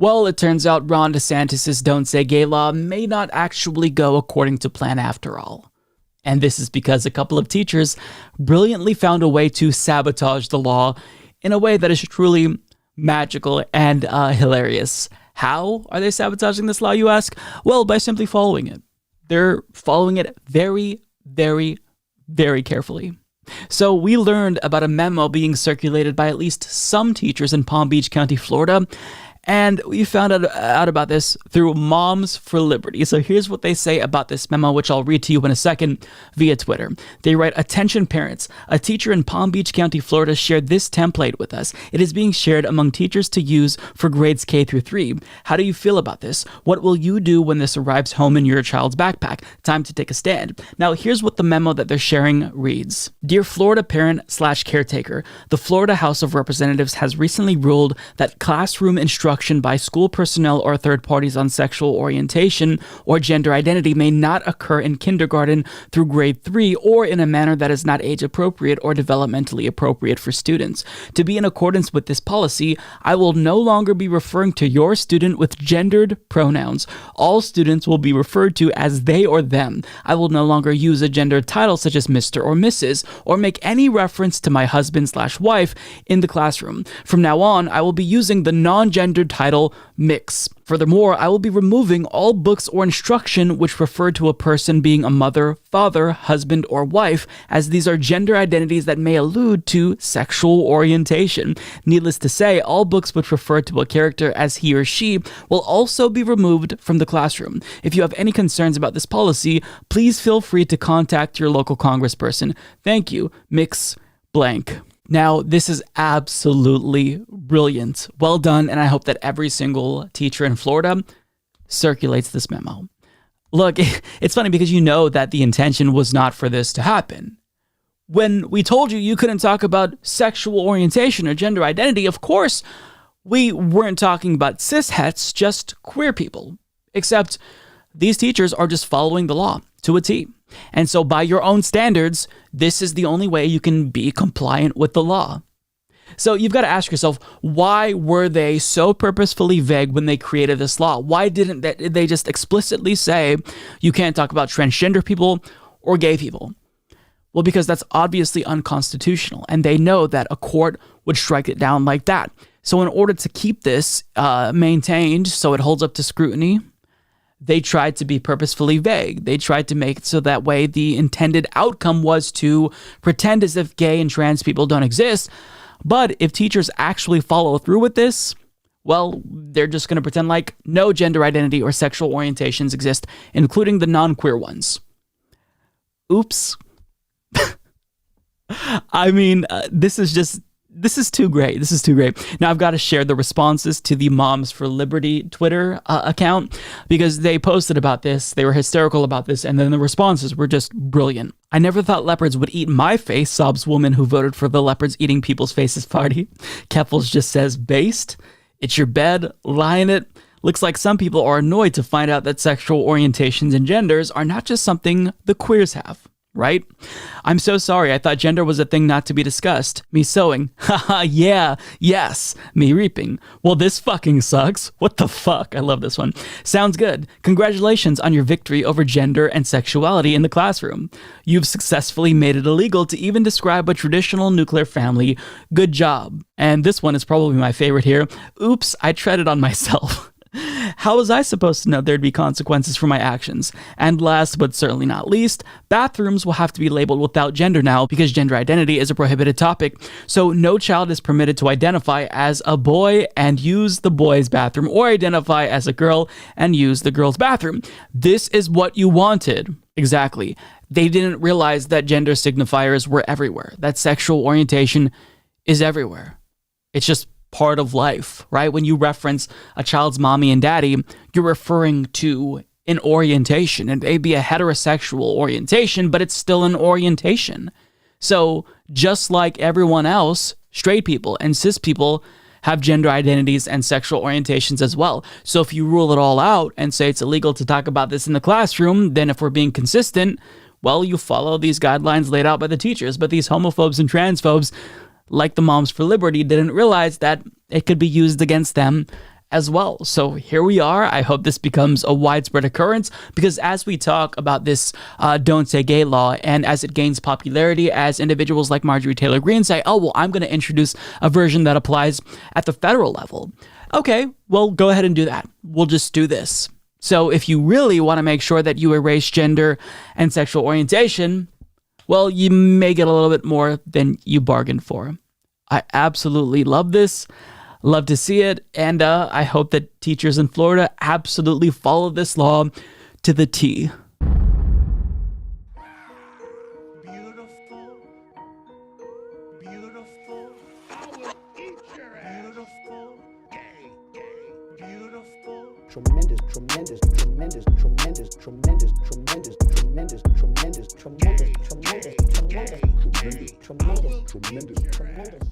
Well, it turns out Ron DeSantis' Don't Say Gay law may not actually go according to plan after all. And this is because a couple of teachers brilliantly found a way to sabotage the law in a way that is truly magical and hilarious. How are they sabotaging this law, you ask? Well, by simply following it. They're following it very, very, very carefully. So we learned about a memo being circulated by at least some teachers in Palm Beach County, Florida, and we found out about this through Moms for Liberty. So here's what they say about this memo, which I'll read to you in a second via Twitter. They write, "Attention parents, a teacher in Palm Beach County, Florida shared this template with us. It is being shared among teachers to use for grades K through 3. How do you feel about this? What will you do when this arrives home in your child's backpack? Time to take a stand." Now here's what the memo that they're sharing reads. "Dear Florida parent/caretaker, the Florida House of Representatives has recently ruled that classroom instruction by school personnel or third parties on sexual orientation or gender identity may not occur in kindergarten through grade 3 or in a manner that is not age appropriate or developmentally appropriate for students. To be in accordance with this policy, I will no longer be referring to your student with gendered pronouns. All students will be referred to as they or them. I will no longer use a gendered title such as Mr. or Mrs. or make any reference to my husband/wife in the classroom. From now on, I will be using the non-gendered title mix. Furthermore, I will be removing all books or instruction which refer to a person being a mother, father, husband, or wife, as these are gender identities that may allude to sexual orientation. Needless to say, all books which refer to a character as he or she will also be removed from the classroom. If you have any concerns about this policy, please feel free to contact your local congressperson. Thank you, Mix Blank." Now, this is absolutely brilliant. Well done, and I hope that every single teacher in Florida circulates this memo. Look, it's funny because you know that the intention was not for this to happen. When we told you you couldn't talk about sexual orientation or gender identity, of course, we weren't talking about cis-hets, just queer people. Except these teachers are just following the law to a T. And so by your own standards, this is the only way you can be compliant with the law. So you've got to ask yourself, why were they so purposefully vague when they created this law? Why didn't they just explicitly say you can't talk about transgender people or gay people? Well, because that's obviously unconstitutional, and they know that a court would strike it down like that. So in order to keep this maintained so it holds up to scrutiny, they tried to be purposefully vague. They tried to make it so that way the intended outcome was to pretend as if gay and trans people don't exist. But if teachers actually follow through with this, well, they're just going to pretend like no gender identity or sexual orientations exist, including the non-queer ones. Oops. I mean, this is too great. This is too great. Now I've got to share the responses to the Moms for Liberty Twitter account because they posted about this. They were hysterical about this, and then the responses were just brilliant. "I never thought leopards would eat my face," sobs woman who voted for the leopards eating people's faces party. Keffels just says, "Based. It's your bed. Lie in it. Looks like some people are annoyed to find out that sexual orientations and genders are not just something the queers have. Right? I'm so sorry. I thought gender was a thing not to be discussed. Me sewing. Haha, yeah, yes. Me reaping. Well, this fucking sucks. What the fuck? I love this one. Sounds good. Congratulations on your victory over gender and sexuality in the classroom. You've successfully made it illegal to even describe a traditional nuclear family. Good job." And this one is probably my favorite here. "Oops, I treaded on myself." How was I supposed to know there'd be consequences for my actions? And last but certainly not least, bathrooms will have to be labeled without gender now because gender identity is a prohibited topic. So no child is permitted to identify as a boy and use the boy's bathroom or identify as a girl and use the girl's bathroom. This is what you wanted. Exactly. They didn't realize that gender signifiers were everywhere, that sexual orientation is everywhere. It's just part of life, right? When you reference a child's mommy and daddy, you're referring to an orientation. It may be a heterosexual orientation, but it's still an orientation. So just like everyone else, straight people and cis people have gender identities and sexual orientations as well. So if you rule it all out and say it's illegal to talk about this in the classroom, then if we're being consistent, well, you follow these guidelines laid out by the teachers. But these homophobes and transphobes, like the Moms for Liberty, didn't realize that it could be used against them as well. So here we are. I hope this becomes a widespread occurrence, because as we talk about this Don't Say Gay law, and as it gains popularity, as individuals like Marjorie Taylor Greene say, oh, well, I'm going to introduce a version that applies at the federal level. Okay, well, go ahead and do that. We'll just do this. So if you really want to make sure that you erase gender and sexual orientation, well, you may get a little bit more than you bargained for. I absolutely love this. Love to see it. And I hope that teachers in Florida absolutely follow this law to the T. Beautiful, beautiful, I will eat your ass. Beautiful, gay, beautiful. Tremendous, tremendous, tremendous, tremendous, tremendous, tremendous, tremendous, tremendous, tremendous, tremendous, tremendous, tremendous, tremendous, tremendous, tremendous.